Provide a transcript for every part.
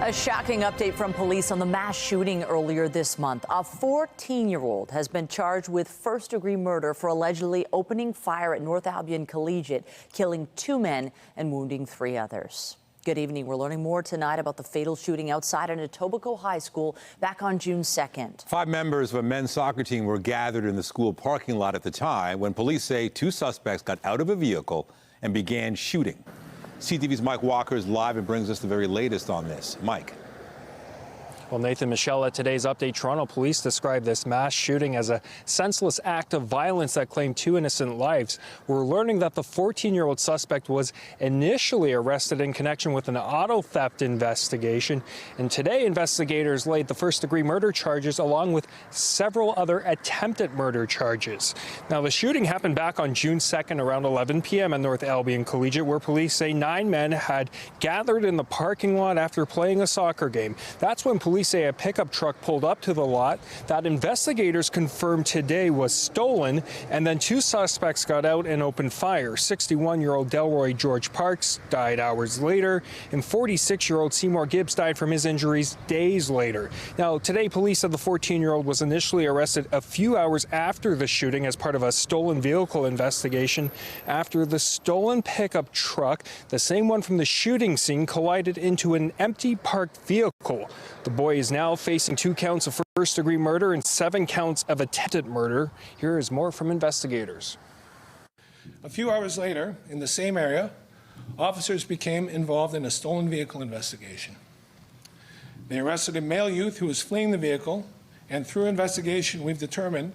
A shocking update from police on the mass shooting earlier this month. A 14-year-old has been charged with first-degree murder for allegedly opening fire at North Albion Collegiate, killing 2 men and wounding 3 others. Good evening. We're learning more tonight about the fatal shooting outside an Etobicoke High School back on June 2nd. 5 members of a men's soccer team were gathered in the school parking lot at the time when police say 2 suspects got out of a vehicle and began shooting. CTV's Mike Walker is live and brings us the very latest on this. Mike. Well, Nathan, Michelle, at today's update, Toronto police described this mass shooting as a senseless act of violence that claimed 2 innocent lives. We're learning that the 14-year-old suspect was initially arrested in connection with an auto theft investigation. And today, investigators laid the first-degree murder charges along with several other attempted murder charges. Now, the shooting happened back on June 2nd around 11 p.m. at North Albion Collegiate, where police say 9 men had gathered in the parking lot after playing a soccer game. That's when police say a pickup truck pulled up to the lot that investigators confirmed today was stolen, and then 2 suspects got out and opened fire. 61-year-old Delroy George Parks died hours later, and 46-year-old Seymour Gibbs died from his injuries days later. Now, today, police said the 14-year-old was initially arrested a few hours after the shooting as part of a stolen vehicle investigation after the stolen pickup truck, the same one from the shooting scene, collided into an empty parked vehicle. The boy is now facing 2 counts of first-degree murder and 7 counts of attempted murder. Here is more from investigators. A few hours later, in the same area, officers became involved in a stolen vehicle investigation. They arrested a male youth who was fleeing the vehicle, and through investigation, we've determined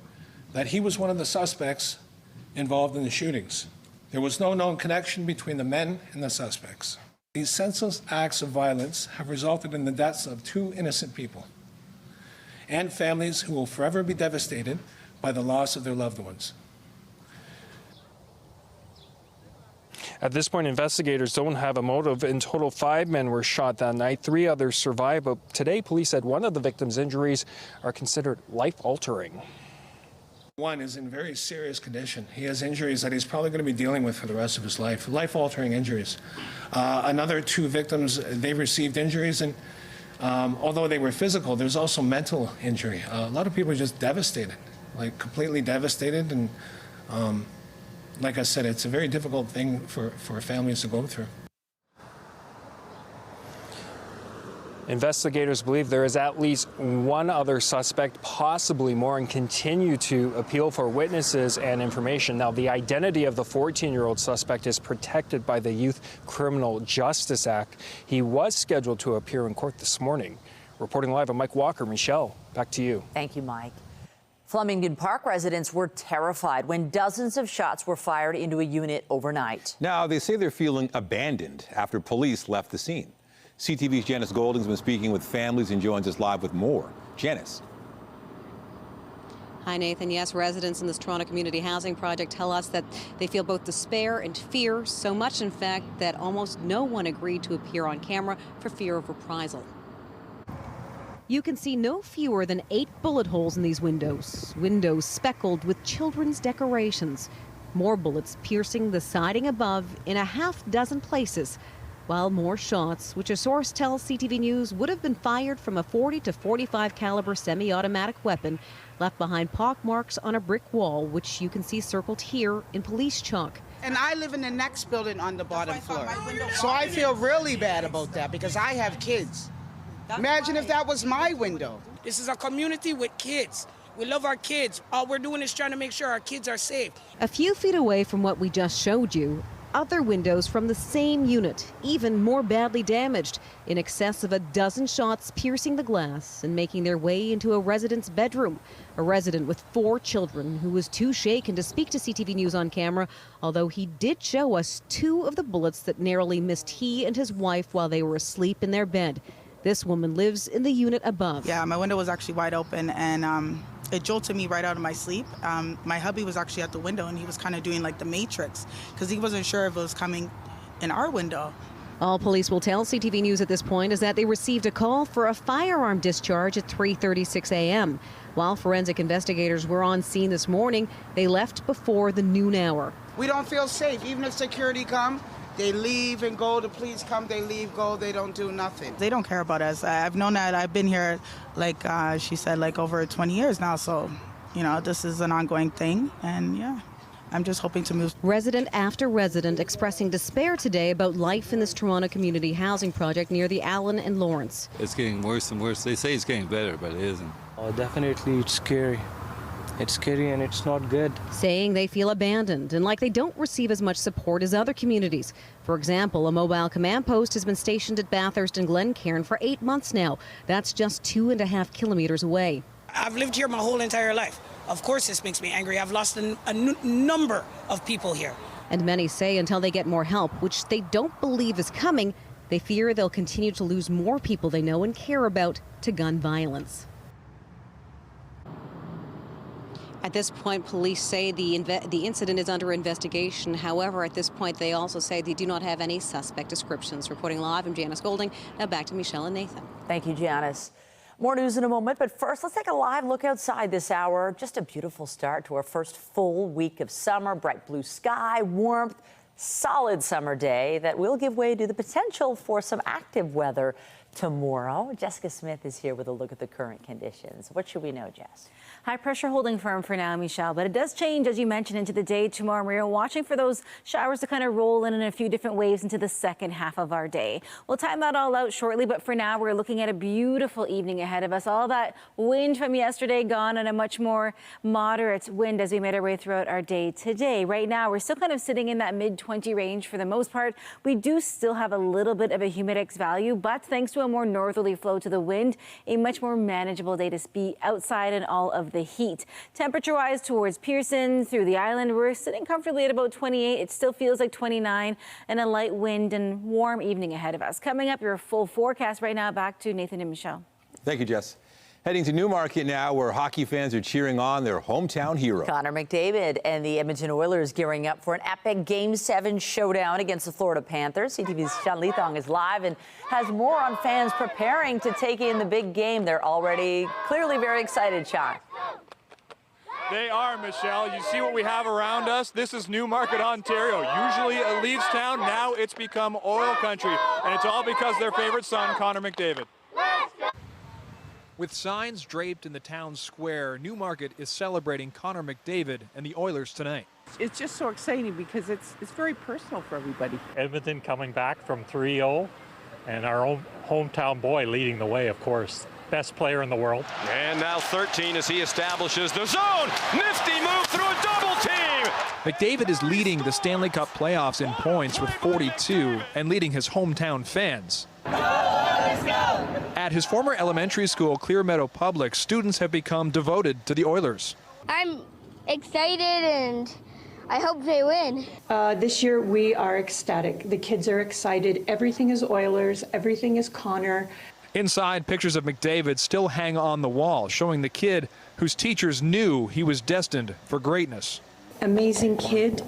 that he was one of the suspects involved in the shootings. There was no known connection between the men and the suspects. These senseless acts of violence have resulted in the deaths of 2 innocent people and families who will forever be devastated by the loss of their loved ones. At this point, investigators don't have a motive. In total, 5 men were shot that night. 3 others survived, but today police said one of the victims' injuries are considered life-altering. One is in very serious condition. He has injuries that he's probably going to be dealing with for the rest of his life, life-altering injuries. Another 2 victims, they received injuries, and although they were physical, there's also mental injury. A lot of people are just devastated, like completely devastated, and like I said, it's a very difficult thing for families to go through. Investigators believe there is at least 1 other suspect, possibly more, and continue to appeal for witnesses and information. Now, the identity of the 14-year-old suspect is protected by the Youth Criminal Justice Act. He was scheduled to appear in court this morning. Reporting live, I'm Mike Walker. Michelle, back to you. Thank you, Mike. Flemingdon Park residents were terrified when dozens of shots were fired into a unit overnight. Now, they say they're feeling abandoned after police left the scene. CTV's Janice Golding's been speaking with families and joins us live with more. Janice. Hi, Nathan. Yes, residents in this Toronto Community Housing Project tell us that they feel both despair and fear, so much, in fact, that almost no one agreed to appear on camera for fear of reprisal. You can see no fewer than 8 bullet holes in these windows speckled with children's decorations. More bullets piercing the siding above in a half-dozen places, while more shots, which a source tells CTV News would have been fired from a .40 to .45 caliber semi-automatic weapon, left behind pockmarks on a brick wall, which you can see circled here in police chalk. And I live in the next building on the bottom floor. So I feel really bad about that because I have kids. Imagine if that was my window. This is a community with kids. We love our kids. All we're doing is trying to make sure our kids are safe. A few feet away from what we just showed you, other windows from the same unit, even more badly damaged, in excess of a dozen shots piercing the glass and making their way into a resident's bedroom. A resident with 4 children who was too shaken to speak to CTV News on camera, although he did show us 2 of the bullets that narrowly missed he and his wife while they were asleep in their bed. This woman lives in the unit above. Yeah, my window was actually wide open, and it jolted me right out of my sleep. My hubby was actually at the window, and he was kind of doing like the Matrix because he wasn't sure if it was coming in our window. All police will tell CTV News at this point is that they received a call for a firearm discharge at 3:36 a.m. While forensic investigators were on scene this morning, they left before the noon hour. We don't feel safe. Even if security come, They leave and go, the police come, they leave, go, they don't do nothing. They don't care about us. I've known that. I've been here, like she said, like over 20 years now. So, you know, this is an ongoing thing. And yeah, I'm just hoping to move. Resident after resident expressing despair today about life in this Toronto community housing project near the Allen and Lawrence. It's getting worse and worse. They say it's getting better, but it isn't. Oh, definitely, it's scary. It's scary and it's not good. Saying they feel abandoned and like they don't receive as much support as other communities. For example, a mobile command post has been stationed at Bathurst and Glencairn for 8 months now. That's just 2.5 kilometers away. I've lived here my whole entire life. Of course this makes me angry. I've lost a number of people here. And many say until they get more help, which they don't believe is coming, they fear they'll continue to lose more people they know and care about to gun violence. At this point, police say the incident is under investigation. However, at this point, they also say they do not have any suspect descriptions. Reporting live, I'm Janice Golding. Now back to Michelle and Nathan. Thank you, Janice. More news in a moment, but first, let's take a live look outside this hour. Just a beautiful start to our first full week of summer. Bright blue sky, warmth, solid summer day that will give way to the potential for some active weather tomorrow. Jessica Smith is here with a look at the current conditions. What should we know, Jess? High pressure holding firm for now, Michelle, but it does change, as you mentioned, into the day tomorrow. We're watching for those showers to kind of roll in a few different waves into the second half of our day. We'll time that all out shortly, but for now, we're looking at a beautiful evening ahead of us. All that wind from yesterday gone and a much more moderate wind as we made our way throughout our day today. Right now, we're still kind of sitting in that mid-20 range for the most part. We do still have a little bit of a humidex value, but thanks to a more northerly flow to the wind, a much more manageable day to be outside in all of the heat. Temperature-wise, towards Pearson, through the island, we're sitting comfortably at about 28. It still feels like 29, and a light wind and warm evening ahead of us. Coming up, your full forecast right now. Back to Nathan and Michelle. Thank you, Jess. Heading to Newmarket now, where hockey fans are cheering on their hometown hero. Connor McDavid and the Edmonton Oilers gearing up for an epic Game 7 showdown against the Florida Panthers. CTV's Sean Leathong is live and has more on fans preparing to take in the big game. They're already clearly very excited, Sean. They are, Michelle. You see what we have around us? This is Newmarket, Ontario. Usually a Leafs town. Now it's become oil country. And it's all because their favorite son, Connor McDavid. With signs draped in the town square, Newmarket is celebrating Connor McDavid and the Oilers tonight. It's just so exciting because it's very personal for everybody. Edmonton coming back from 3-0, and our own hometown boy leading the way, of course. Best player in the world. And now 13 as he establishes the zone. Nifty move through a double team. McDavid is leading the Stanley Cup playoffs in points with 42 and leading his hometown fans. At his former elementary school, Clear Meadow Public, students have become devoted to the Oilers. I'm excited and I hope they win. This year we are ecstatic. The kids are excited. Everything is Oilers. Everything is Connor. Inside, pictures of McDavid still hang on the wall, showing the kid whose teachers knew he was destined for greatness. Amazing kid,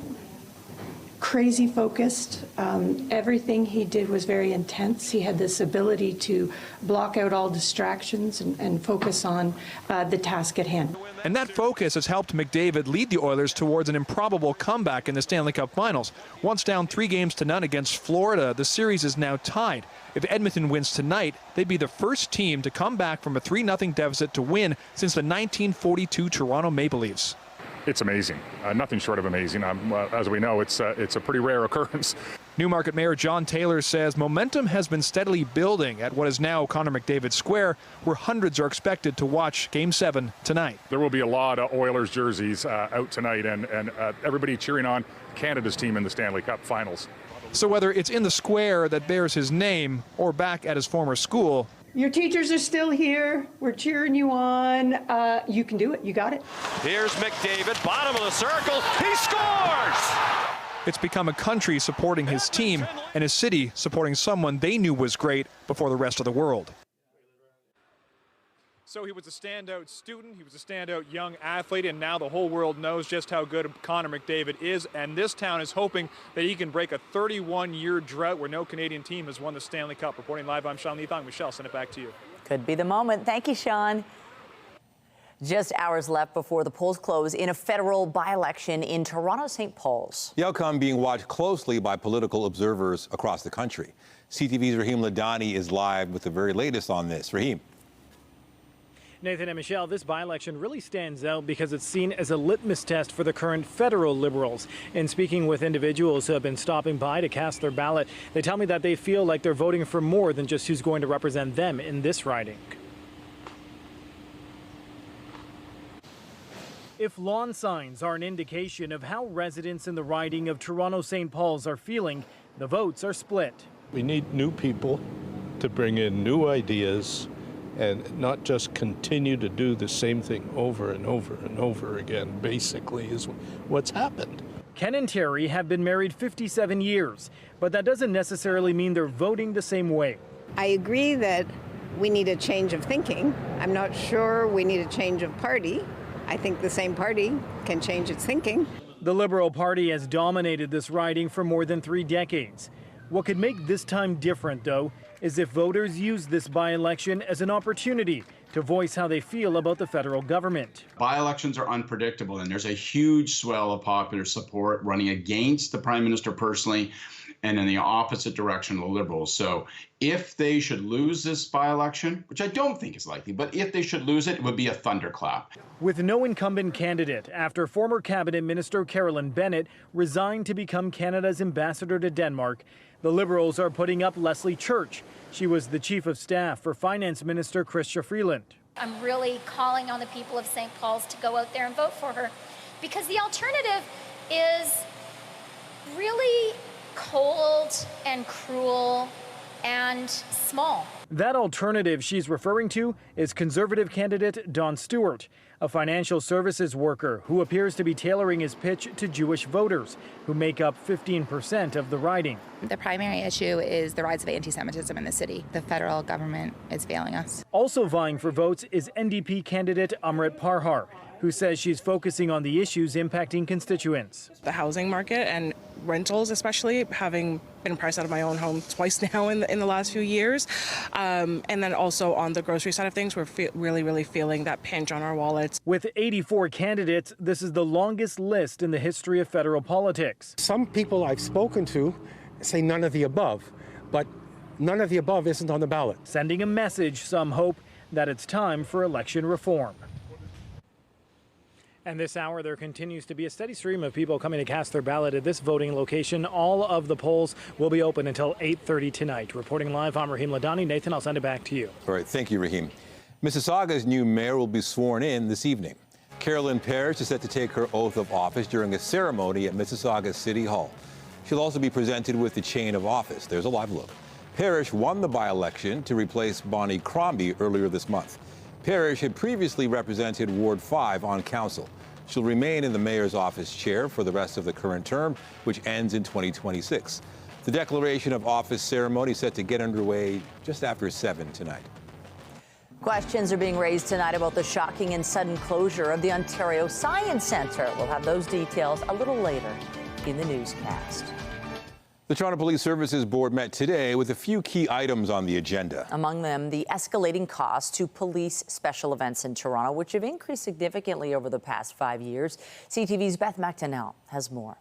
crazy focused. Everything he did was very intense. He had this ability to block out all distractions and focus on the task at hand. And that focus has helped McDavid lead the Oilers towards an improbable comeback in the Stanley Cup Finals. Once down 3-0 against Florida, the series is now tied. If Edmonton wins tonight, they'd be the first team to come back from a 3-0 deficit to win since the 1942 Toronto Maple Leafs. It's amazing. Nothing short of amazing. As we know, it's a pretty rare occurrence. Newmarket Mayor John Taylor says momentum has been steadily building at what is now Connor McDavid Square, where hundreds are expected to watch Game 7 tonight. There will be a lot of Oilers jerseys out tonight, and everybody cheering on Canada's team in the Stanley Cup Finals. So whether it's in the square that bears his name or back at his former school, your teachers are still here. We're cheering you on. You can do it. You got it. Here's McDavid, bottom of the circle. He scores! It's become a country supporting his team and a city supporting someone they knew was great before the rest of the world. So he was a standout student, he was a standout young athlete, and now the whole world knows just how good Connor McDavid is, and this town is hoping that he can break a 31-year drought where no Canadian team has won the Stanley Cup. Reporting live, I'm Sean Leathong. Michelle, send it back to you. Could be the moment. Thank you, Sean. Just hours left before the polls close in a federal by-election in Toronto, St. Paul's. The outcome being watched closely by political observers across the country. CTV's Rahim Ladani is live with the very latest on this. Rahim. Nathan and Michelle, this by-election really stands out because it's seen as a litmus test for the current federal Liberals. In speaking with individuals who have been stopping by to cast their ballot, they tell me that they feel like they're voting for more than just who's going to represent them in this riding. If lawn signs are an indication of how residents in the riding of Toronto St. Paul's are feeling, the votes are split. We need new people to bring in new ideas and not just continue to do the same thing over and over and over again, basically, is what's happened. Ken and Terry have been married 57 years, but that doesn't necessarily mean they're voting the same way. I agree that we need a change of thinking. I'm not sure we need a change of party. I think the same party can change its thinking. The Liberal Party has dominated this riding for more than 3 decades. What could make this time different, though, is if voters use this by-election as an opportunity to voice how they feel about the federal government. By-elections are unpredictable, and there's a huge swell of popular support running against the Prime Minister personally and in the opposite direction of the Liberals. So if they should lose this by-election, which I don't think is likely, but if they should lose it, it would be a thunderclap. With no incumbent candidate after former Cabinet Minister Carolyn Bennett resigned to become Canada's ambassador to Denmark, the Liberals are putting up Leslie Church. She was the chief of staff for Finance Minister Chrystia Freeland. I'm really calling on the people of St. Paul's to go out there and vote for her, because the alternative is really cold and cruel and small. That alternative she's referring to is Conservative candidate Don Stewart, a financial services worker who appears to be tailoring his pitch to Jewish voters, who make up 15% of the riding. The primary issue is the rise of anti-Semitism in the city. The federal government is failing us. Also vying for votes is NDP candidate Amrit Parhar, who says she's focusing on the issues impacting constituents. The housing market and rentals, especially, having been priced out of my own home twice now in the last few years. And then also on the grocery side of things, we're really feeling that pinch on our wallets. With 84 candidates, this is the longest list in the history of federal politics. Some people I've spoken to say none of the above, but none of the above isn't on the ballot. Sending a message, some hope, that it's time for election reform. And this hour, there continues to be a steady stream of people coming to cast their ballot at this voting location. All of the polls will be open until 8:30 tonight. Reporting live, I'm Rahim Ladani. Nathan, I'll send it back to you. All right, thank you, Rahim. Mississauga's new mayor will be sworn in this evening. Carolyn Parrish is set to take her oath of office during a ceremony at Mississauga City Hall. She'll also be presented with the chain of office. There's a live look. Parrish won the by-election to replace Bonnie Crombie earlier this month. Parrish had previously represented Ward 5 on council. She'll remain in the mayor's office chair for the rest of the current term, which ends in 2026. The declaration of office ceremony is set to get underway just after 7 tonight. Questions are being raised tonight about the shocking and sudden closure of the Ontario Science Centre. We'll have those details a little later in the newscast. The Toronto Police Services Board met today with a few key items on the agenda. Among them, the escalating costs to police special events in Toronto, which have increased significantly over the past 5 years. CTV's Beth McDonnell has more.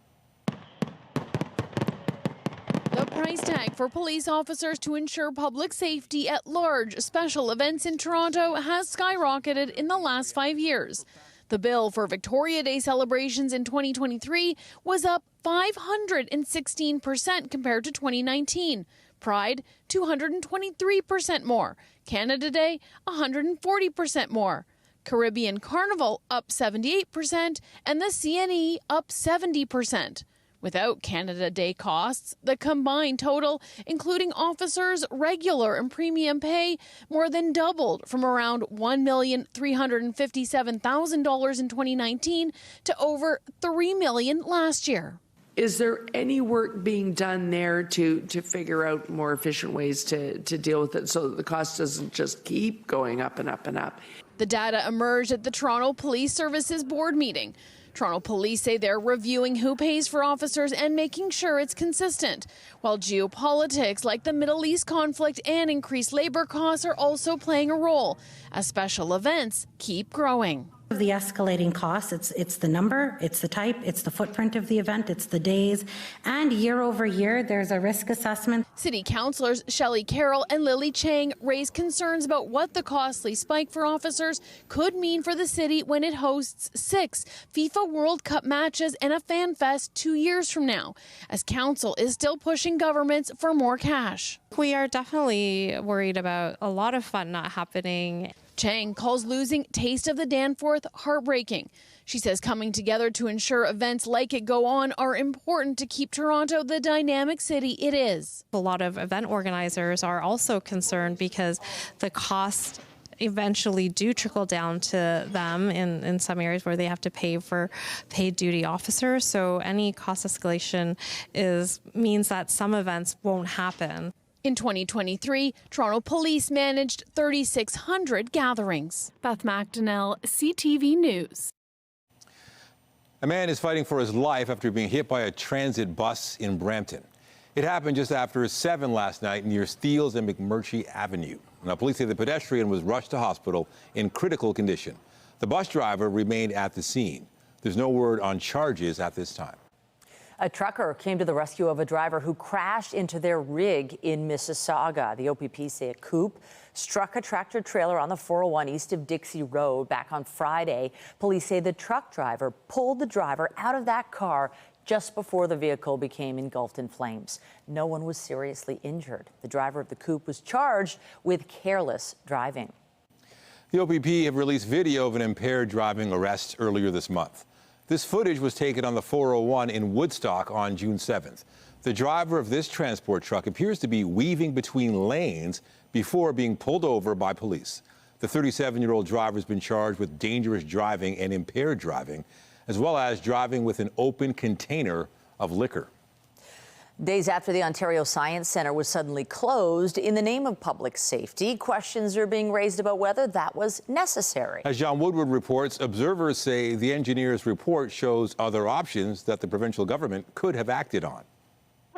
The price tag for police officers to ensure public safety at large special events in Toronto has skyrocketed in the last 5 years. The bill for Victoria Day celebrations in 2023 was up 516% compared to 2019. Pride, 223% more. Canada Day, 140% more. Caribbean Carnival, up 78%, and the CNE, up 70%. Without Canada Day costs, the combined total, including officers' regular and premium pay, more than doubled from around $1,357,000 in 2019 to over $3 million last year. Is there any work being done there to figure out more efficient ways to deal with it so that the cost doesn't just keep going up and up and up? The data emerged at the Toronto Police Services Board meeting, Toronto police say they're reviewing who pays for officers and making sure it's consistent, while geopolitics like the Middle East conflict and increased labor costs are also playing a role as special events keep growing. The escalating costs, it's the number, it's the type, it's the footprint of the event, it's the days, and year over year there's a risk assessment. City councillors Shelley Carroll and Lily Chang raised concerns about what the costly spike for officers could mean for the city when it hosts 6 FIFA World Cup matches and a fan fest 2 years from now, as council is still pushing governments for more cash. We are definitely worried about a lot of fun not happening. Chang calls losing Taste of the Danforth heartbreaking. She says coming together to ensure events like it go on are important to keep Toronto the dynamic city it is. A lot of event organizers are also concerned because the costs eventually do trickle down to them in some areas where they have to pay for paid duty officers. So any cost escalation means that some events won't happen. In 2023, Toronto police managed 3,600 gatherings. Beth McDonnell, CTV News. A man is fighting for his life after being hit by a transit bus in Brampton. It happened just after 7 last night near Steeles and McMurtry Avenue. Now, police say the pedestrian was rushed to hospital in critical condition. The bus driver remained at the scene. There's no word on charges at this time. A trucker came to the rescue of a driver who crashed into their rig in Mississauga. The OPP say a coupe struck a tractor trailer on the 401 east of Dixie Road back on Friday. Police say the truck driver pulled the driver out of that car just before the vehicle became engulfed in flames. No one was seriously injured. The driver of the coupe was charged with careless driving. The OPP have released video of an impaired driving arrest earlier this month. This footage was taken on the 401 in Woodstock on June 7th. The driver of this transport truck appears to be weaving between lanes before being pulled over by police. The 37-year-old driver has been charged with dangerous driving and impaired driving, as well as driving with an open container of liquor. Days after the Ontario Science Centre was suddenly closed in the name of public safety, questions are being raised about whether that was necessary. As John Woodward reports, observers say the engineer's report shows other options that the provincial government could have acted on.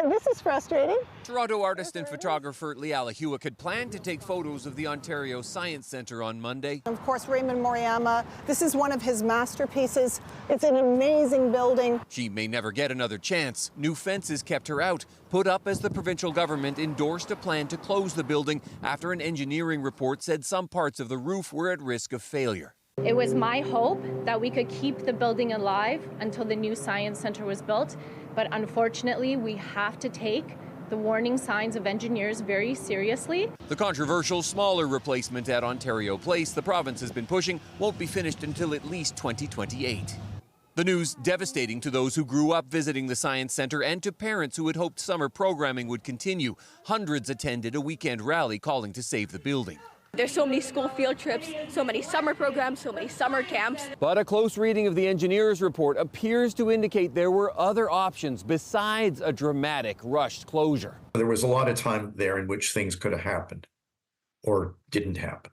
This is frustrating. Toronto artist and photographer Leala Hewitt had planned to take photos of the Ontario Science Centre on Monday. Of course, Raymond Moriyama, this is one of his masterpieces. It's an amazing building. She may never get another chance. New fences kept her out, put up as the provincial government endorsed a plan to close the building after an engineering report said some parts of the roof were at risk of failure. It was my hope that we could keep the building alive until the new Science Centre was built. But unfortunately, we have to take the warning signs of engineers very seriously. The controversial smaller replacement at Ontario Place the province has been pushing won't be finished until at least 2028. The news devastating to those who grew up visiting the Science Centre and to parents who had hoped summer programming would continue. Hundreds attended a weekend rally calling to save the building. There's so many school field trips, so many summer programs, so many summer camps. But a close reading of the engineer's report appears to indicate there were other options besides a dramatic, rushed closure. There was a lot of time there in which things could have happened or didn't happen.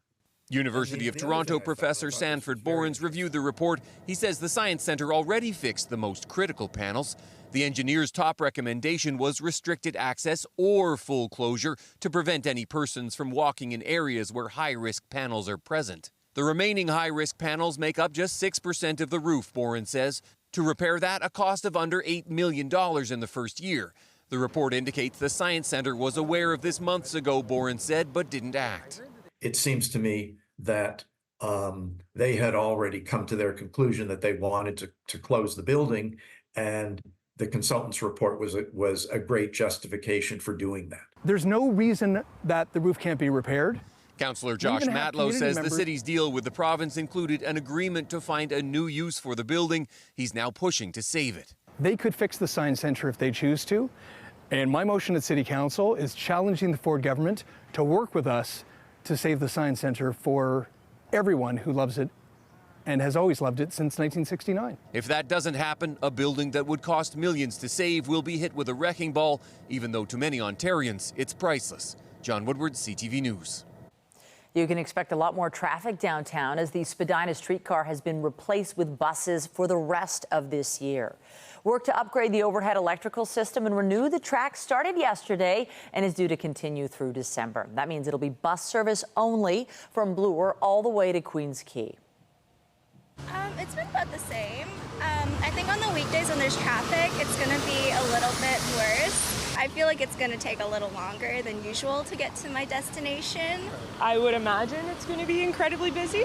University of Toronto professor Sanford Borens reviewed the report. He says the Science Centre already fixed the most critical panels. The engineer's top recommendation was restricted access or full closure to prevent any persons from walking in areas where high-risk panels are present. The remaining high-risk panels make up just 6% of the roof, Borens says. To repair that, a cost of under $8 million in the first year. The report indicates the Science Centre was aware of this months ago, Borens said, but didn't act. It seems to me that they had already come to their conclusion that they wanted to close the building, and the consultant's report was a great justification for doing that. There's no reason that the roof can't be repaired. Councillor Josh Matlow says the city's deal with the province included an agreement to find a new use for the building. He's now pushing to save it. They could fix the Science Centre if they choose to. And my motion at City Council is challenging the Ford government to work with us to save the Science Centre for everyone who loves it and has always loved it since 1969. If that doesn't happen, a building that would cost millions to save will be hit with a wrecking ball, even though to many Ontarians, it's priceless. John Woodward, CTV News. You can expect a lot more traffic downtown as the Spadina streetcar has been replaced with buses for the rest of this year. Work to upgrade the overhead electrical system and renew the track started yesterday and is due to continue through December. That means it'll be bus service only from Bloor all the way to Queens Quay. It's been about the same. I think on the weekdays when there's traffic, it's going to be a little bit worse. I feel like it's going to take a little longer than usual to get to my destination. I would imagine it's going to be incredibly busy.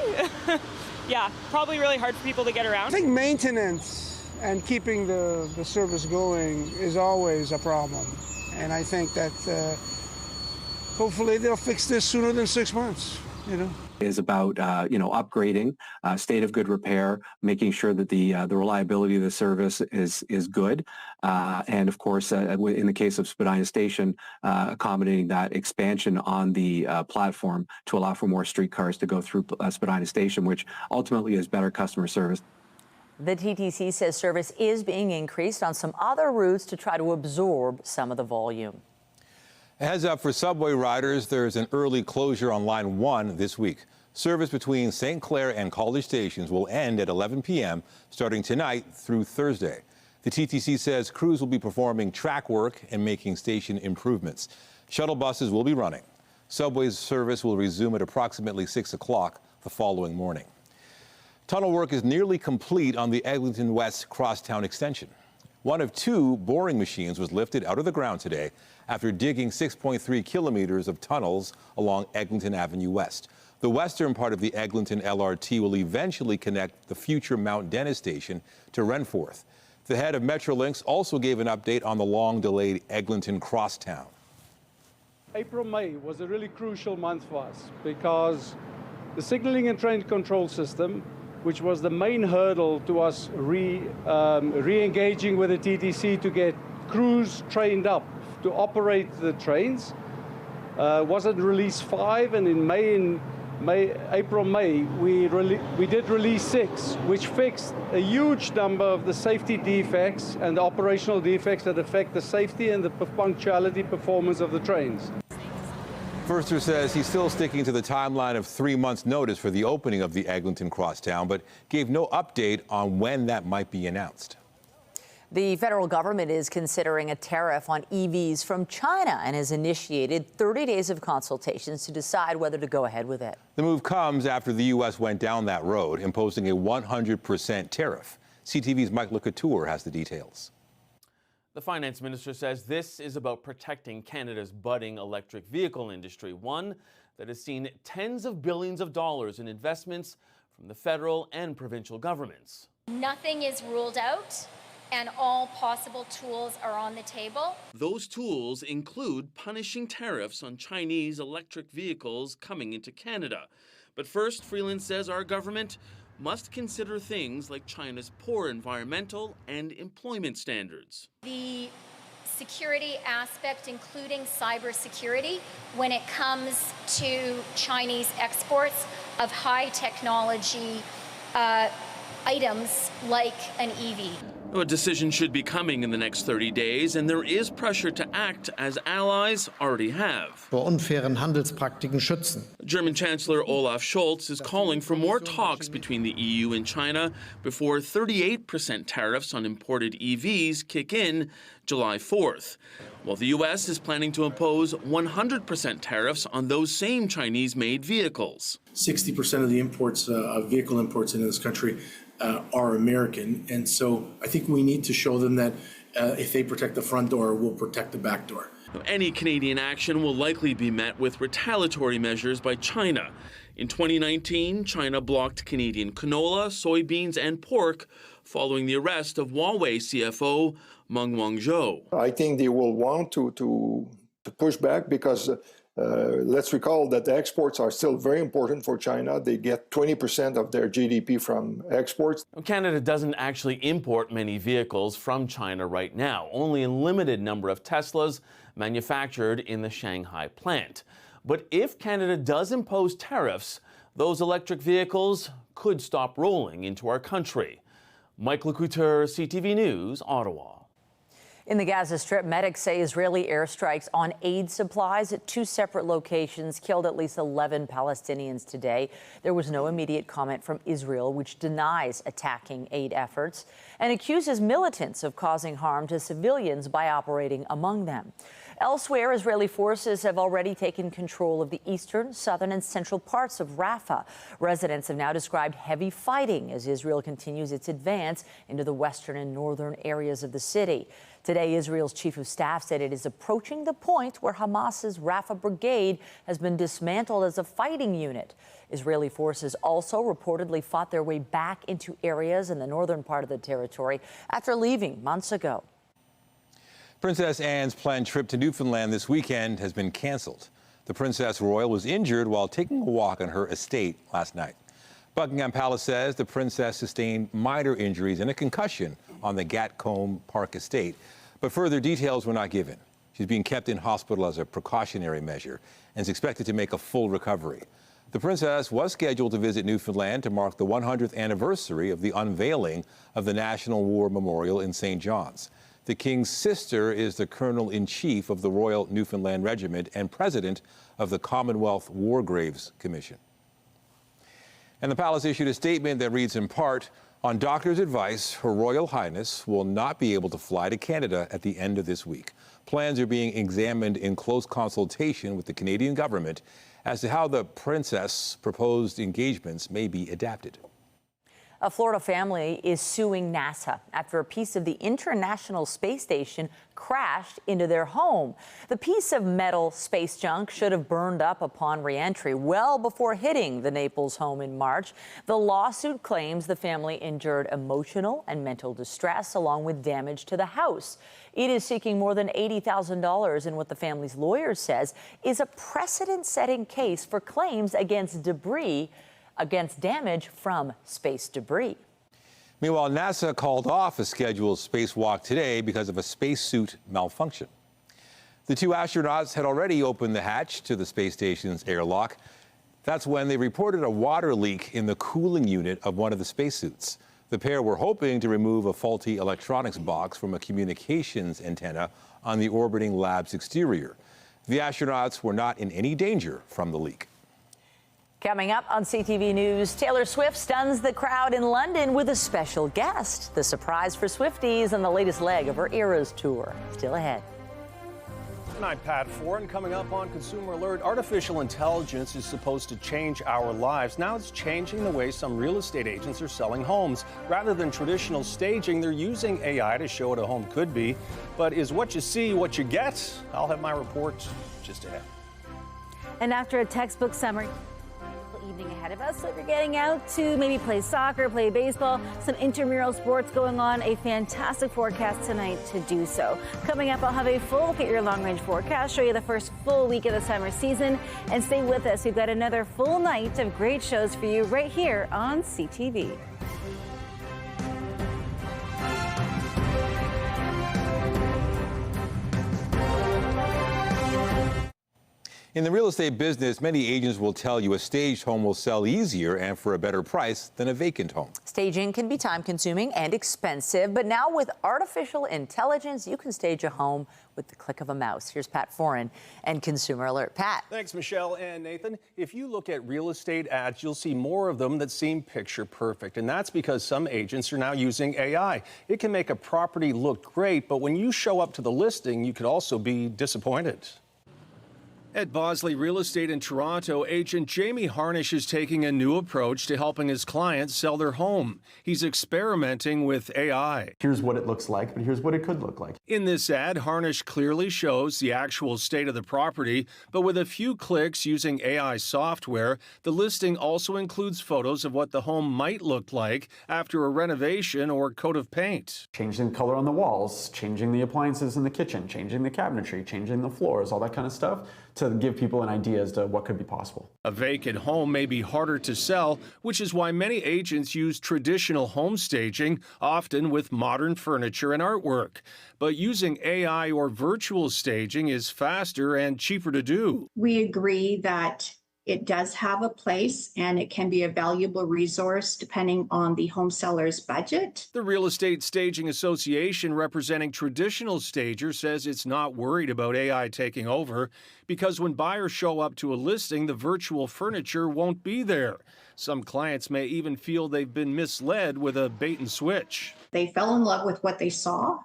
Yeah, probably really hard for people to get around. I think maintenance and keeping the service going is always a problem. And I think that hopefully they'll fix this sooner than 6 months, is about upgrading, state of good repair, making sure that the reliability of the service is good, and of course, in the case of Spadina Station, accommodating that expansion on the platform to allow for more streetcars to go through Spadina Station, which ultimately is better customer service. The TTC says service is being increased on some other routes to try to absorb some of the volume. A heads up for subway riders, there's an early closure on Line 1 this week. Service between St. Clair and College stations will end at 11 p.m. starting tonight through Thursday. The TTC says crews will be performing track work and making station improvements. Shuttle buses will be running. Subway's service will resume at approximately 6 o'clock the following morning. Tunnel work is nearly complete on the Eglinton West Crosstown extension. One of 2 boring machines was lifted out of the ground today after digging 6.3 kilometers of tunnels along Eglinton Avenue West. The western part of the Eglinton LRT will eventually connect the future Mount Dennis station to Renforth. The head of Metrolinx also gave an update on the long-delayed Eglinton Crosstown. April-May was a really crucial month for us because the signaling and train control system, which was the main hurdle to us re-engaging with the TTC to get crews trained up to operate the trains, was at release 5, and in April-May, we did release 6, which fixed a huge number of the safety defects and the operational defects that affect the safety and the punctuality performance of the trains. Forster says he's still sticking to the timeline of 3 months' notice for the opening of the Eglinton Crosstown, but gave no update on when that might be announced. The federal government is considering a tariff on EVs from China and has initiated 30 days of consultations to decide whether to go ahead with it. The move comes after the U.S. went down that road, imposing a 100% tariff. CTV's Mike LeCouture has the details. The finance minister says this is about protecting Canada's budding electric vehicle industry, one that has seen tens of billions of dollars in investments from the federal and provincial governments. Nothing is ruled out, and all possible tools are on the table. Those tools include punishing tariffs on Chinese electric vehicles coming into Canada. But first, Freeland says our government must consider things like China's poor environmental and employment standards. The security aspect, including cybersecurity, when it comes to Chinese exports of high technology items like an EV. A decision should be coming in the next 30 days, and there is pressure to act as allies already have. Vor unfairen Handelspraktiken schützen. German Chancellor Olaf Scholz is calling for more talks between the EU and China before 38% tariffs on imported EVs kick in July 4th, while the U.S. is planning to impose 100% tariffs on those same Chinese-made vehicles. 60% of the imports, vehicle imports into this country are American, and so I think we need to show them that if they protect the front door, we'll protect the back door. Any Canadian action will likely be met with retaliatory measures by China. In 2019, China blocked Canadian canola, soybeans, and pork following the arrest of Huawei CFO Meng Wanzhou. I think they will want to push back because let's recall that the exports are still very important for China. They get 20% of their GDP from exports. Canada doesn't actually import many vehicles from China right now, only a limited number of Teslas manufactured in the Shanghai plant. But if Canada does impose tariffs, those electric vehicles could stop rolling into our country. Mike LeCouture, CTV News, Ottawa. In the Gaza Strip, medics say Israeli airstrikes on aid supplies at 2 separate locations killed at least 11 Palestinians today. There was no immediate comment from Israel, which denies attacking aid efforts and accuses militants of causing harm to civilians by operating among them. Elsewhere, Israeli forces have already taken control of the eastern, southern, and central parts of Rafah. Residents have now described heavy fighting as Israel continues its advance into the western and northern areas of the city. Today, Israel's chief of staff said it is approaching the point where Hamas's Rafah brigade has been dismantled as a fighting unit. Israeli forces also reportedly fought their way back into areas in the northern part of the territory after leaving months ago. Princess Anne's planned trip to Newfoundland this weekend has been canceled. The Princess Royal was injured while taking a walk on her estate last night. Buckingham Palace says the princess sustained minor injuries and a concussion on the Gatcombe Park estate, but further details were not given. She's being kept in hospital as a precautionary measure and is expected to make a full recovery. The princess was scheduled to visit Newfoundland to mark the 100th anniversary of the unveiling of the National War Memorial in St. John's. The King's sister is the Colonel-in-Chief of the Royal Newfoundland Regiment and President of the Commonwealth War Graves Commission. And the palace issued a statement that reads in part, on doctor's advice, Her Royal Highness will not be able to fly to Canada at the end of this week. Plans are being examined in close consultation with the Canadian government as to how the princess' proposed engagements may be adapted. A Florida family is suing NASA after a piece of the International Space Station crashed into their home. The piece of metal space junk should have burned up upon re-entry well before hitting the Naples home in March. The lawsuit claims the family endured emotional and mental distress along with damage to the house. It is seeking more than $80,000 in what the family's lawyer says is a precedent-setting case for claims against damage from space debris. Meanwhile, NASA called off a scheduled spacewalk today because of a spacesuit malfunction. The 2 astronauts had already opened the hatch to the space station's airlock. That's when they reported a water leak in the cooling unit of one of the spacesuits. The pair were hoping to remove a faulty electronics box from a communications antenna on the orbiting lab's exterior. The astronauts were not in any danger from the leak. Coming up on CTV News, Taylor Swift stuns the crowd in London with a special guest. The surprise for Swifties and the latest leg of her Eras tour. Still ahead. I'm Pat Ford, and coming up on Consumer Alert, artificial intelligence is supposed to change our lives. Now it's changing the way some real estate agents are selling homes. Rather than traditional staging, they're using AI to show what a home could be. But is what you see what you get? I'll have my report just ahead. And after a textbook summer evening ahead of us, so if you're getting out to maybe play soccer, play baseball, some intramural sports going on, a fantastic forecast tonight to do so. Coming up, I'll have a full look at your long-range forecast, show you the first full week of the summer season, and stay with us. We've got another full night of great shows for you right here on CTV. In the real estate business, many agents will tell you a staged home will sell easier and for a better price than a vacant home. Staging can be time-consuming and expensive, but now with artificial intelligence, you can stage a home with the click of a mouse. Here's Pat Foran and Consumer Alert. Pat. Thanks, Michelle and Nathan. If you look at real estate ads, you'll see more of them that seem picture perfect, and that's because some agents are now using AI. It can make a property look great, but when you show up to the listing, you could also be disappointed. At Bosley Real Estate in Toronto, agent Jamie Harnish is taking a new approach to helping his clients sell their home. He's experimenting with AI. Here's what it looks like, but here's what it could look like. In this ad, Harnish clearly shows the actual state of the property, but with a few clicks using AI software, the listing also includes photos of what the home might look like after a renovation or coat of paint. Changing the color on the walls, changing the appliances in the kitchen, changing the cabinetry, changing the floors, all that kind of stuff, to give people an idea as to what could be possible. A vacant home may be harder to sell, which is why many agents use traditional home staging, often with modern furniture and artwork. But using AI or virtual staging is faster and cheaper to do. We agree that It does have a place, and it can be a valuable resource depending on the home seller's budget. The Real Estate Staging Association, representing traditional stagers, says it's not worried about AI taking over because when buyers show up to a listing, the virtual furniture won't be there. Some clients may even feel they've been misled with a bait and switch. They fell in love with what they saw,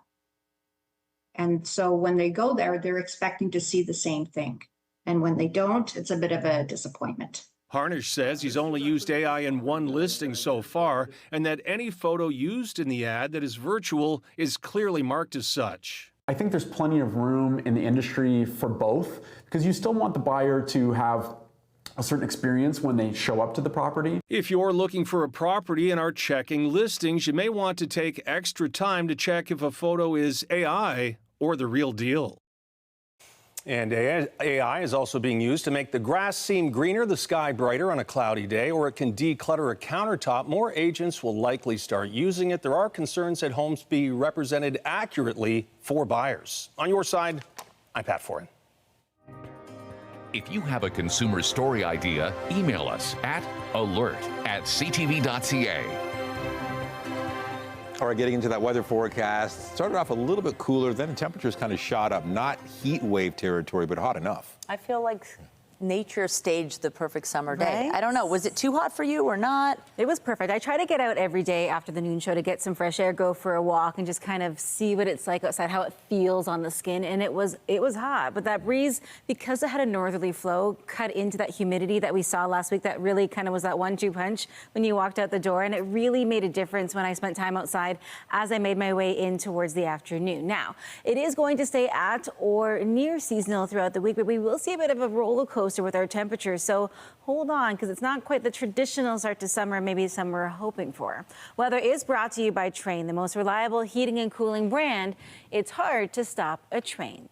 and so when they go there, they're expecting to see the same thing. And when they don't, it's a bit of a disappointment. Harnish says he's only used AI in one listing so far, and that any photo used in the ad that is virtual is clearly marked as such. I think there's plenty of room in the industry for both, because you still want the buyer to have a certain experience when they show up to the property. If you're looking for a property and are checking listings, you may want to take extra time to check if a photo is AI or the real deal. And AI is also being used to make the grass seem greener, the sky brighter on a cloudy day, or it can declutter a countertop. More agents will likely start using it. There are concerns that homes be represented accurately for buyers. On your side, I'm Pat Foran. If you have a consumer story idea, email us at alert@ctv.ca. All right, getting into that weather forecast. Started off a little bit cooler, then the temperatures kind of shot up. Not heat wave territory, but hot enough. I feel like nature staged the perfect summer day. Right? I don't know, was it too hot for you or not? It was perfect. I try to get out every day after the noon show to get some fresh air, go for a walk, and just kind of see what it's like outside, how it feels on the skin. And it was hot, but that breeze, because it had a northerly flow, cut into that humidity that we saw last week. That really kind of was that 1-2 punch when you walked out the door, and it really made a difference when I spent time outside as I made my way in towards the afternoon. Now, it is going to stay at or near seasonal throughout the week, but we will see a bit of a roller coaster with our temperatures, so hold on, because it's not quite the traditional start to summer maybe some were hoping for. Weather is brought to you by Train, the most reliable heating and cooling brand. It's hard to stop a train.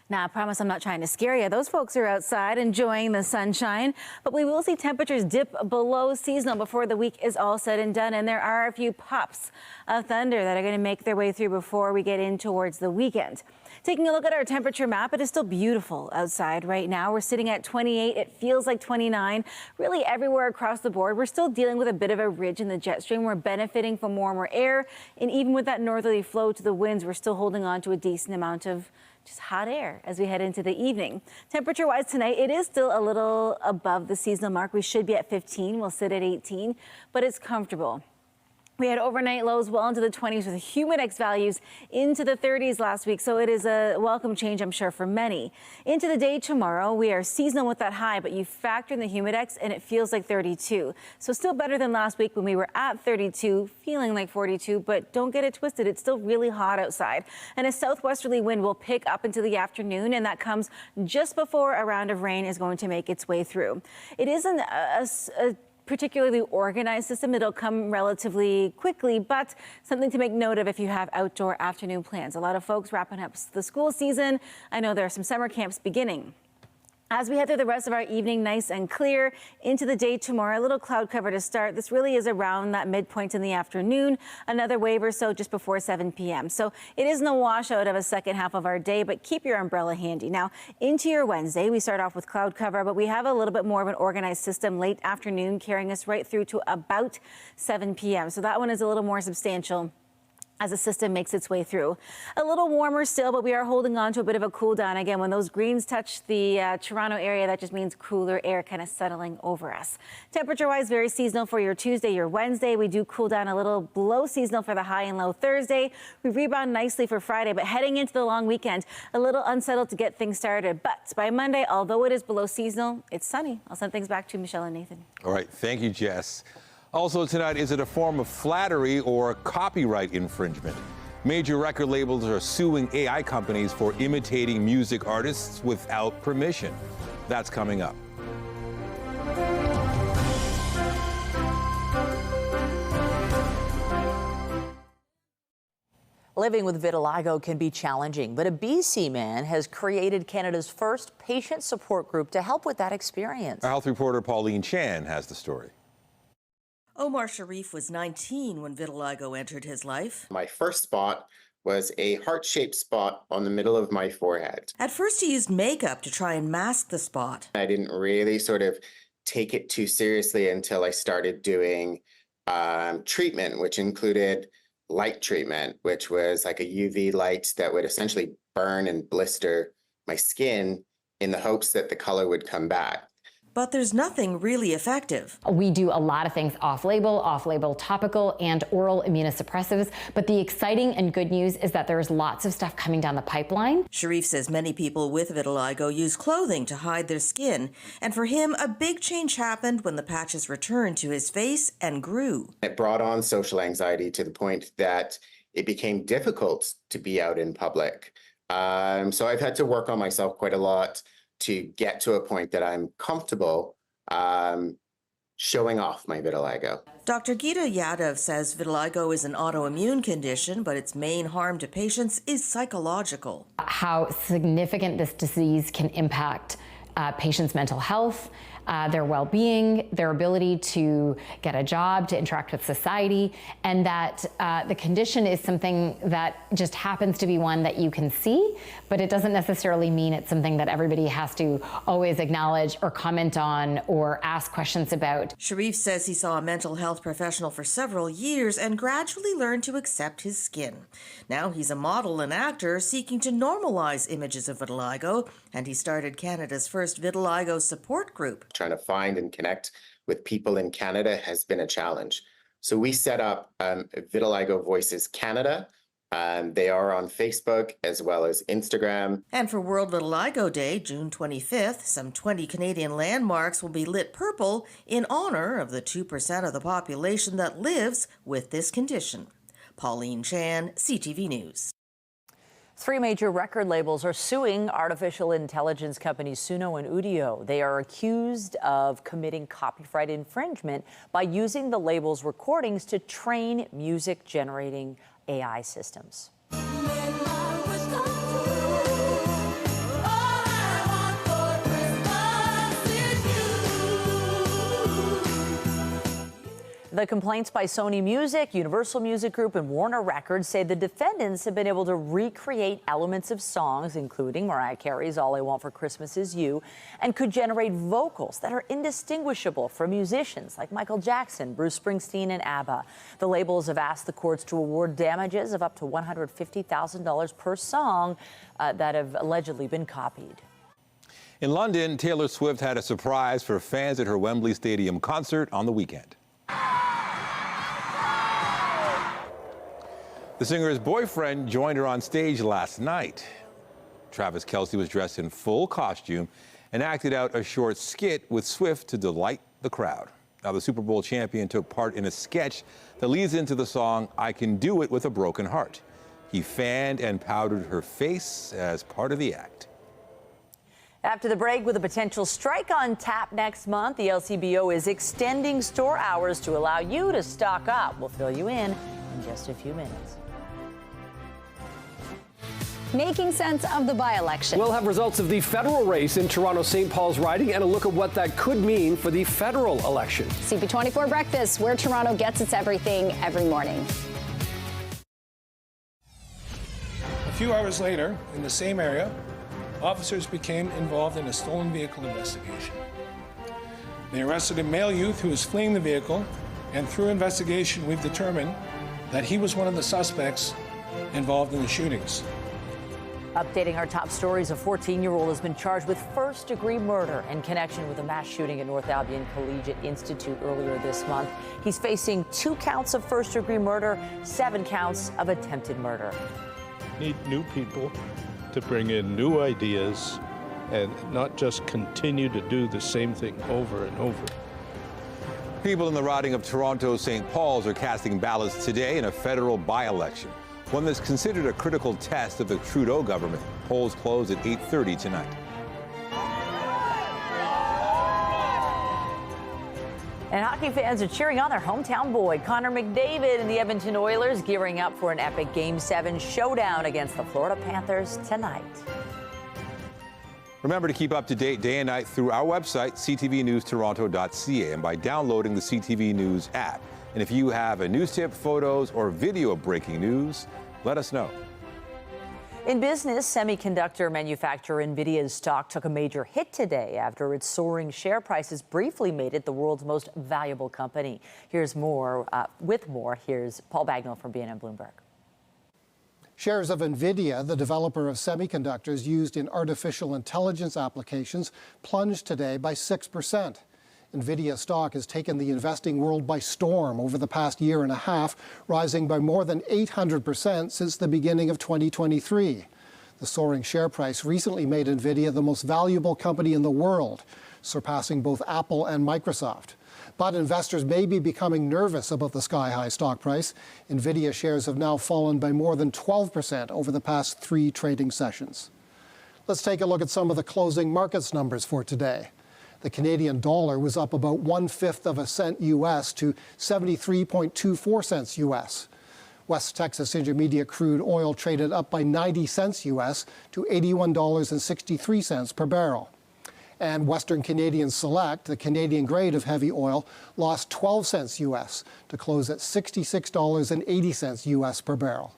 Now, I promise I'm not trying to scare you. Those folks are outside enjoying the sunshine, but we will see temperatures dip below seasonal before the week is all said and done, and there are a few pops of thunder that are going to make their way through before we get in towards the weekend. Taking a look at our temperature map, it is still beautiful outside right now. We're sitting at 28. It feels like 29. Really everywhere across the board. We're still dealing with a bit of a ridge in the jet stream. We're benefiting from warmer air, and even with that northerly flow to the winds, we're still holding on to a decent amount of just hot air as we head into the evening. Temperature-wise tonight, it is still a little above the seasonal mark. We should be at 15. We'll sit at 18, but it's comfortable. We had overnight lows well into the 20s with humidex values into the 30s last week, so it is a welcome change, I'm sure, for many. Into the day tomorrow, we are seasonal with that high, but you factor in the humidex and it feels like 32. So still better than last week when we were at 32, feeling like 42, but don't get it twisted. It's still really hot outside. And a southwesterly wind will pick up into the afternoon, and that comes just before a round of rain is going to make its way through. It isn't a particularly organized system. It'll come relatively quickly, but something to make note of if you have outdoor afternoon plans. A lot of folks wrapping up the school season. I know there are some summer camps beginning. As we head through the rest of our evening, nice and clear into the day tomorrow, a little cloud cover to start. This really is around that midpoint in the afternoon, another wave or so just before 7 p.m. So it isn't a washout of a second half of our day, but keep your umbrella handy. Now, into your Wednesday, we start off with cloud cover, but we have a little bit more of an organized system late afternoon carrying us right through to about 7 p.m. So that one is a little more substantial as the system makes its way through. A little warmer still, but we are holding on to a bit of a cool down. Again, when those greens touch the Toronto area, that just means cooler air kind of settling over us. Temperature-wise, very seasonal for your Tuesday, your Wednesday. We do cool down a little below seasonal for the high and low Thursday. We rebound nicely for Friday, but heading into the long weekend, a little unsettled to get things started. But by Monday, although it is below seasonal, it's sunny. I'll send things back to Michelle and Nathan. All right, thank you, Jess. Also tonight, is it a form of flattery or copyright infringement? Major record labels are suing AI companies for imitating music artists without permission. That's coming up. Living with vitiligo can be challenging, but a BC man has created Canada's first patient support group to help with that experience. Our health reporter Pauline Chan has the story. Omar Sharif was 19 when vitiligo entered his life. My first spot was a heart-shaped spot on the middle of my forehead. At first, he used makeup to try and mask the spot. I didn't really sort of take it too seriously until I started doing treatment, which included light treatment, which was like a UV light that would essentially burn and blister my skin in the hopes that the color would come back. But there's nothing really effective. We do a lot of things off-label, topical, and oral immunosuppressives. But the exciting and good news is that there's lots of stuff coming down the pipeline. Sharif says many people with vitiligo use clothing to hide their skin. And for him, a big change happened when the patches returned to his face and grew. It brought on social anxiety to the point that it became difficult to be out in public. So I've had to work on myself quite a lot to get to a point that I'm comfortable showing off my vitiligo. Dr. Gita Yadav says vitiligo is an autoimmune condition, but its main harm to patients is psychological. How significant this disease can impact patients' mental health, their well-being, their ability to get a job, to interact with society, and that the condition is something that just happens to be one that you can see, but it doesn't necessarily mean it's something that everybody has to always acknowledge or comment on or ask questions about. Sharif says he saw a mental health professional for several years and gradually learned to accept his skin. Now he's a model and actor seeking to normalize images of vitiligo, and he started Canada's first vitiligo support group. Trying to find and connect with people in Canada has been a challenge. So we set up Vitiligo Voices Canada. They are on Facebook as well as Instagram. And for World Vitiligo Day, June 25th, some 20 Canadian landmarks will be lit purple in honor of the 2% of the population that lives with this condition. Pauline Chan, CTV News. 3 major record labels are suing artificial intelligence companies Suno and Udio. They are accused of committing copyright infringement by using the label's recordings to train music-generating AI systems. The complaints by Sony Music, Universal Music Group, and Warner Records say the defendants have been able to recreate elements of songs, including Mariah Carey's All I Want for Christmas Is You, and could generate vocals that are indistinguishable from musicians like Michael Jackson, Bruce Springsteen, and ABBA. The labels have asked the courts to award damages of up to $150,000 per song that have allegedly been copied. In London, Taylor Swift had a surprise for fans at her Wembley Stadium concert on the weekend. The singer's boyfriend joined her on stage last night. Travis Kelce was dressed in full costume and acted out a short skit with Swift to delight the crowd. Now, the Super Bowl champion took part in a sketch that leads into the song I Can Do It With a Broken Heart. He fanned and powdered her face as part of the act. After the break, with a potential strike on tap next month, the LCBO is extending store hours to allow you to stock up. We'll fill you in just a few minutes. Making sense of the by-election. We'll have results of the federal race in Toronto-St. Paul's riding and a look at what that could mean for the federal election. CP24 Breakfast, where Toronto gets its everything every morning. A few hours later, in the same area, officers became involved in a stolen vehicle investigation. They arrested a male youth who was fleeing the vehicle, and through investigation, we've determined that he was one of the suspects involved in the shootings. Updating our top stories, a 14-year-old has been charged with first-degree murder in connection with a mass shooting at North Albion Collegiate Institute earlier this month. He's facing 2 counts of first-degree murder, 7 counts of attempted murder. Need new people to bring in new ideas and not just continue to do the same thing over and over. People in the riding of Toronto-St. Paul's are casting ballots today in a federal by-election, one that's considered a critical test of the Trudeau government. Polls close at 8:30 tonight. And hockey fans are cheering on their hometown boy, Connor McDavid, and the Edmonton Oilers gearing up for an epic Game 7 showdown against the Florida Panthers tonight. Remember to keep up to date day and night through our website, ctvnewstoronto.ca, and by downloading the CTV News app. And if you have a news tip, photos, or video of breaking news, let us know. In business, semiconductor manufacturer Nvidia's stock took a major hit today after its soaring share prices briefly made it the world's most valuable company. Here's more. Here's Paul Bagnall from BNN Bloomberg. Shares of Nvidia, the developer of semiconductors used in artificial intelligence applications, plunged today by 6%. Nvidia stock has taken the investing world by storm over the past year and a half, rising by more than 800% since the beginning of 2023. The soaring share price recently made Nvidia the most valuable company in the world, surpassing both Apple and Microsoft. But investors may be becoming nervous about the sky-high stock price. Nvidia shares have now fallen by more than 12% over the past 3 trading sessions. Let's take a look at some of the closing markets numbers for today. The Canadian dollar was up about 1/5 of a cent U.S. to 73.24 cents U.S. West Texas Intermediate crude oil traded up by 90 cents U.S. to $81.63 per barrel. And Western Canadian Select, the Canadian grade of heavy oil, lost 12 cents U.S. to close at $66.80 U.S. per barrel.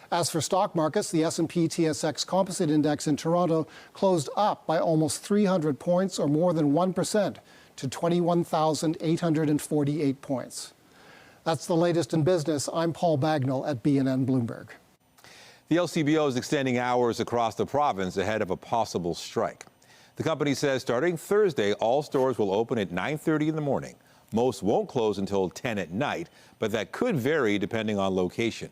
As for stock markets, the S&P TSX Composite Index in Toronto closed up by almost 300 points, or more than 1%, to 21,848 points. That's the latest in business. I'm Paul Bagnall at BNN Bloomberg. The LCBO is extending hours across the province ahead of a possible strike. The company says starting Thursday, all stores will open at 9:30 in the morning. Most won't close until 10 at night, but that could vary depending on location.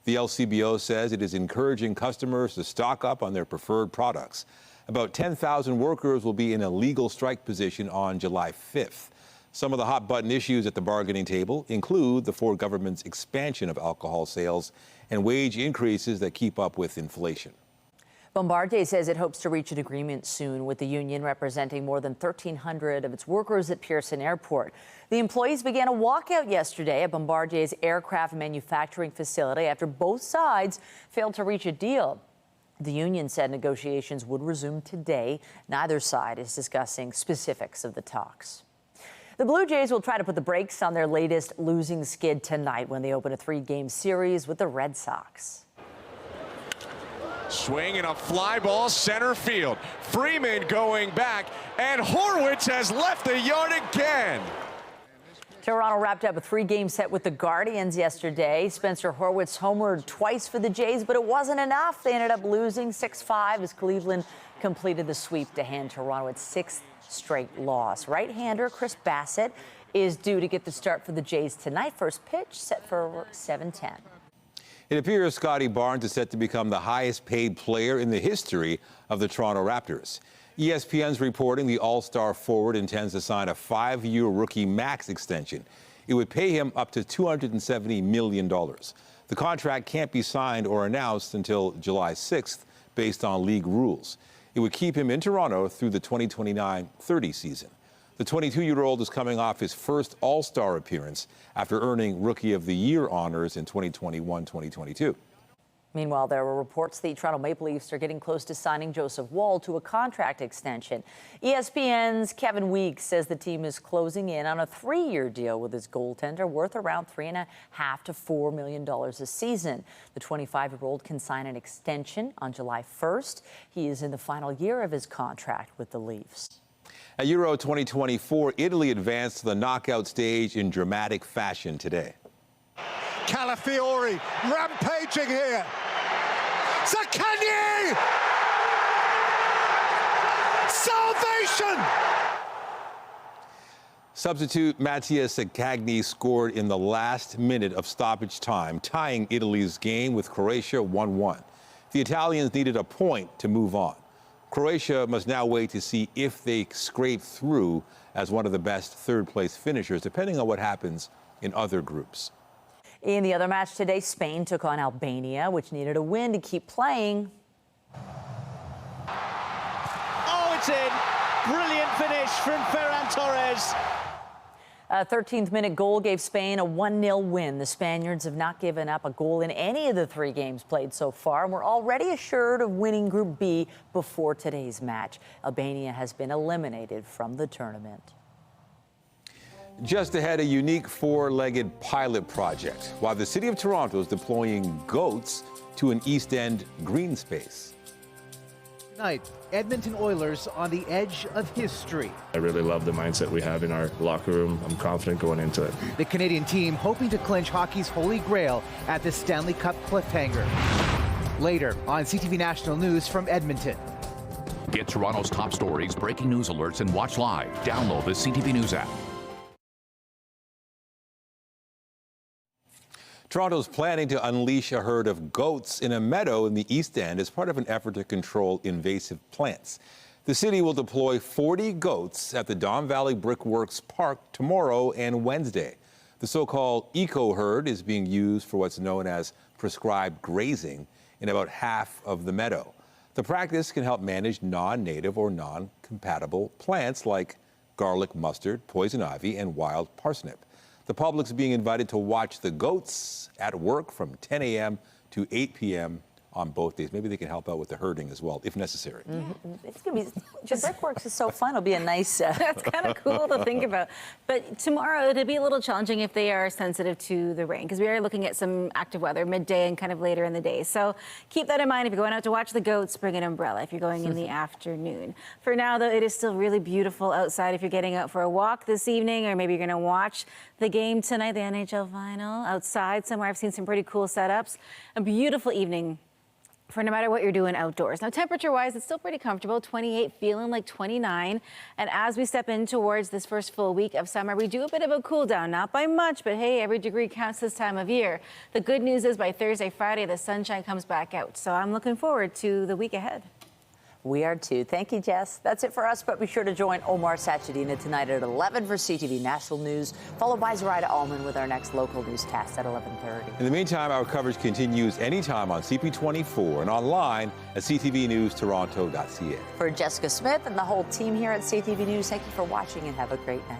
The LCBO says it is encouraging customers to stock up on their preferred products. About 10,000 workers will be in a legal strike position on July 5th. Some of the hot-button issues at the bargaining table include the Ford government's expansion of alcohol sales and wage increases that keep up with inflation. Bombardier says it hopes to reach an agreement soon with the union representing more than 1,300 of its workers at Pearson Airport. The employees began a walkout yesterday at Bombardier's aircraft manufacturing facility after both sides failed to reach a deal. The union said negotiations would resume today. Neither side is discussing specifics of the talks. The Blue Jays will try to put the brakes on their latest losing skid tonight when they open a 3-game series with the Red Sox. Swing and a fly ball center field. Freeman going back, and Horwitz has left the yard again. Toronto wrapped up a 3-game set with the Guardians yesterday. Spencer Horwitz homered twice for the Jays, but it wasn't enough. They ended up losing 6-5 as Cleveland completed the sweep to hand Toronto its 6th straight loss. Right-hander Chris Bassett is due to get the start for the Jays tonight. First pitch set for 7:10. It appears Scotty Barnes is set to become the highest paid player in the history of the Toronto Raptors. ESPN's reporting the All-Star forward intends to sign a 5-year rookie max extension. It would pay him up to $270 million. The contract can't be signed or announced until July 6th based on league rules. It would keep him in Toronto through the 2029-30 season. The 22-year-old is coming off his first All-Star appearance after earning Rookie of the Year honors in 2021-2022. Meanwhile, there were reports the Toronto Maple Leafs are getting close to signing Joseph Woll to a contract extension. ESPN's Kevin Weeks says the team is closing in on a 3-year deal with his goaltender worth around $3.5 to $4 million a season. The 25-year-old can sign an extension on July 1st. He is in the final year of his contract with the Leafs. At Euro 2024, Italy advanced to the knockout stage in dramatic fashion today. Calafiori rampaging here. Zaccagni! Salvation! Substitute Mattia Zaccagni scored in the last minute of stoppage time, tying Italy's game with Croatia 1-1. The Italians needed a point to move on. Croatia must now wait to see if they scrape through as one of the best third-place finishers, depending on what happens in other groups. In the other match today, Spain took on Albania, which needed a win to keep playing. Oh, it's in. Brilliant finish from Ferran Torres. A 13th-minute goal gave Spain a 1-0 win. The Spaniards have not given up a goal in any of the 3 games played so far and were already assured of winning Group B before today's match. Albania has been eliminated from the tournament. Just ahead, a unique 4-legged pilot project. While the city of Toronto is deploying goats to an East End green space. Tonight, Edmonton Oilers on the edge of history. I really love the mindset we have in our locker room. I'm confident going into it. The Canadian team hoping to clinch hockey's holy grail at the Stanley Cup cliffhanger. Later on CTV National News from Edmonton. Get Toronto's top stories, breaking news alerts, and watch live. Download the CTV News app. Toronto's planning to unleash a herd of goats in a meadow in the East End as part of an effort to control invasive plants. The city will deploy 40 goats at the Don Valley Brickworks Park tomorrow and Wednesday. The so-called eco herd is being used for what's known as prescribed grazing in about half of the meadow. The practice can help manage non-native or non-compatible plants like garlic mustard, poison ivy, and wild parsnip. The public's being invited to watch the goats at work from 10 a.m. to 8 p.m. on both days. Maybe they can help out with the herding as well, if necessary. It's going to be, just Brickworks is so fun. It'll be a nice... That's kind of cool to think about. But tomorrow, it'll be a little challenging if they are sensitive to the rain, because we are looking at some active weather midday and kind of later in the day. So keep that in mind. If you're going out to watch the goats, bring an umbrella if you're going in the afternoon. For now, though, it is still really beautiful outside if you're getting out for a walk this evening, or maybe you're going to watch the game tonight, the NHL final, outside somewhere. I've seen some pretty cool setups. A beautiful evening for no matter what you're doing outdoors. Now, temperature-wise, it's still pretty comfortable, 28, feeling like 29. And as we step in towards this first full week of summer, we do a bit of a cool down, not by much, but hey, every degree counts this time of year. The good news is by Thursday, Friday, the sunshine comes back out. So I'm looking forward to the week ahead. We are too. Thank you, Jess. That's it for us, but be sure to join Omar Sachedina tonight at 11 for CTV National News, followed by Zoraida Allman with our next local newscast at 11:30. In the meantime, our coverage continues anytime on CP24 and online at ctvnewstoronto.ca. For Jessica Smith and the whole team here at CTV News, thank you for watching and have a great night.